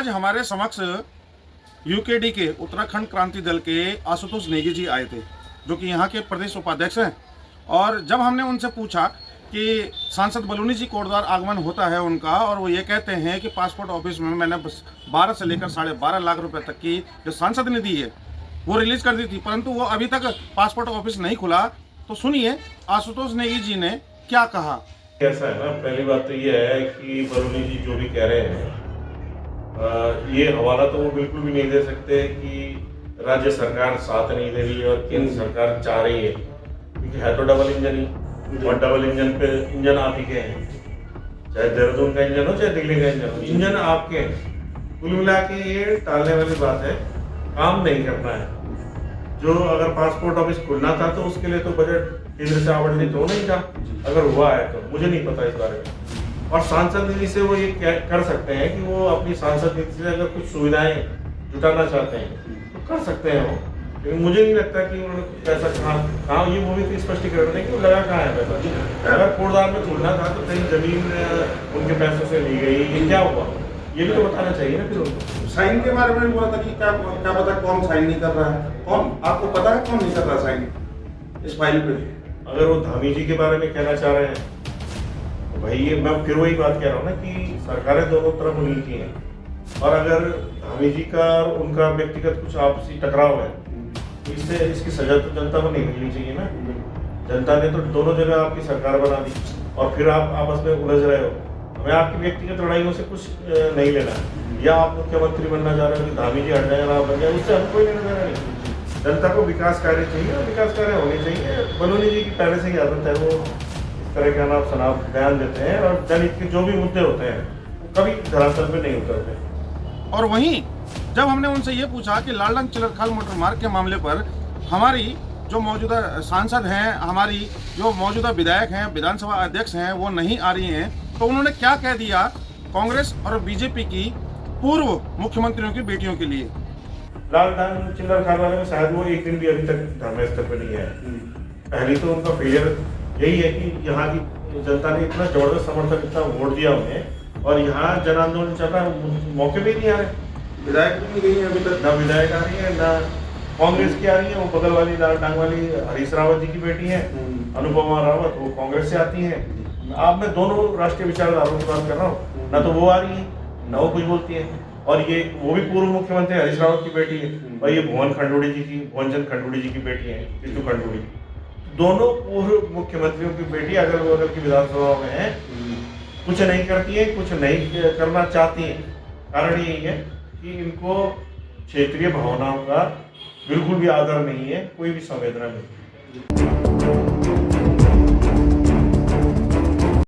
आज हमारे समक्ष यूकेडी के उत्तराखंड क्रांति दल के आशुतोष नेगी जी आए थे, जो कि यहाँ के प्रदेश उपाध्यक्ष हैं। और जब हमने उनसे पूछा कि सांसद बलूनी जी कोटद्वार आगमन होता है उनका, और वो ये कहते हैं कि पासपोर्ट ऑफिस में मैंने 12 से लेकर 12.5 लाख रुपए तक की जो सांसद निधि है वो रिलीज कर दी थी, परंतु वो अभी तक पासपोर्ट ऑफिस नहीं खुला। तो सुनिए आशुतोष नेगी जी ने क्या कहा। ऐसा है ना, पहली बात तो ये है कि बलूनी जी जो भी कह रहे हैं ये हवाला तो वो बिल्कुल भी नहीं दे सकते कि राज्य सरकार साथ नहीं दे रही है और केंद्र सरकार चाह रही है, क्योंकि है तो डबल इंजन ही, और डबल इंजन पे इंजन आप ही के हैं, चाहे देहरादून का इंजन हो चाहे दिल्ली का इंजन हो, इंजन आपके हैं। कुल मिला के ये टालने वाली बात है, काम नहीं करना है। जो अगर पासपोर्ट ऑफिस खुलना था तो उसके लिए तो बजट केंद्र से आवंटित हो नहीं था, अगर हुआ है तो मुझे नहीं पता इस बारे में। और सांसद निधि से वो ये कर सकते हैं कि वो अपनी सांसद निधि से अगर कुछ सुविधाएं जुटाना चाहते हैं तो कर सकते हैं वो, लेकिन मुझे नहीं लगता कि उन्होंने कुछ पैसा कहाँ ये वो भी तो स्पष्टीकरण है कि वो लगा कहाँ है पैसा। अगर कोटद्वार में खुलना था तो कहीं जमीन उनके पैसों से ली गई, ये क्या हुआ, ये भी तो बताना चाहिए ना। फिर उनको साइन के बारे में बोला था कि क्या पता कौन साइन नहीं कर रहा है, कौन आपको पता है कौन नहीं कर रहा साइन इस फाइल पे। अगर वो धामी जी के बारे में कहना चाह रहे हैं तो भाई ये मैं फिर वही बात कह रहा हूँ ना कि सरकारें दोनों तरफ मिलती हैं, और अगर धामी जी का और उनका व्यक्तिगत कुछ आपसी टकराव है तो इससे इसकी सजा तो जनता को नहीं मिलनी चाहिए ना। जनता ने तो दोनों जगह आपकी सरकार बना दी और फिर आप आपस में उलझ रहे हो। हमें आपकी व्यक्तिगत लड़ाइयों से कुछ नहीं लेना है, या आप मुख्यमंत्री बनना चाह रहे हो कि धामी जी हट जाए और आप बन जाए, उससे हम कोई लेना देना नहीं। जनता को विकास कार्य चाहिए और विकास कार्य होने चाहिए। बलूनी जी की पहले से ही आदत है, वो इस तरह के अनाप शनाप बयान देते हैं और जनहित के जो भी मुद्दे होते हैं वो कभी धरातल पे नहीं उतरते। और वहीं जब हमने उनसे ये पूछा कि लालडंग चिलरखाल मोटर मार्ग के मामले पर हमारी जो मौजूदा सांसद हैं, हमारी जो मौजूदा विधायक हैं, विधानसभा अध्यक्ष हैं, वो नहीं आ रही हैं, तो उन्होंने क्या कह दिया कांग्रेस और बीजेपी की पूर्व मुख्यमंत्रियों की बेटियों के लिए। लालडंग चिलरखाल वाले में शायद वो एक दिन भी अभी तक धरना स्तर पर नहीं है। पहली तो उनका फेलियर यही है कि यहाँ की जनता ने इतना जबरदस्त समर्थन, इतना वोट दिया उन्हें, और यहाँ जन आंदोलन चल रहा है, मौके भी नहीं आ रहे। विधायक भी नहीं गई है अभी तक, ना विधायक आ रही है ना कांग्रेस की आ रही है। वो बगल वाली लालडंग वाली हरीश रावत जी की बेटी है अनुपमा रावत, वो कांग्रेस से आती है। आप मैं दोनों राष्ट्रीय विचारधाराओं की बात कर रहा हूँ, ना तो वो आ रही है ना वो कुछ बोलती है। और ये वो भी पूर्व मुख्यमंत्री हरीश रावत की बेटी है, और ये भुवन चंद खंडूड़ी जी की बेटी है, कृष्ण खंडूड़ी। दोनों पूर्व मुख्यमंत्रियों की बेटी अगल बगल की विधानसभा में है, कुछ नहीं करती है, कुछ नहीं करना चाहती है। कारण यही है कि इनको क्षेत्रीय भावनाओं का बिल्कुल भी आदर नहीं है, कोई भी संवेदना नहीं है।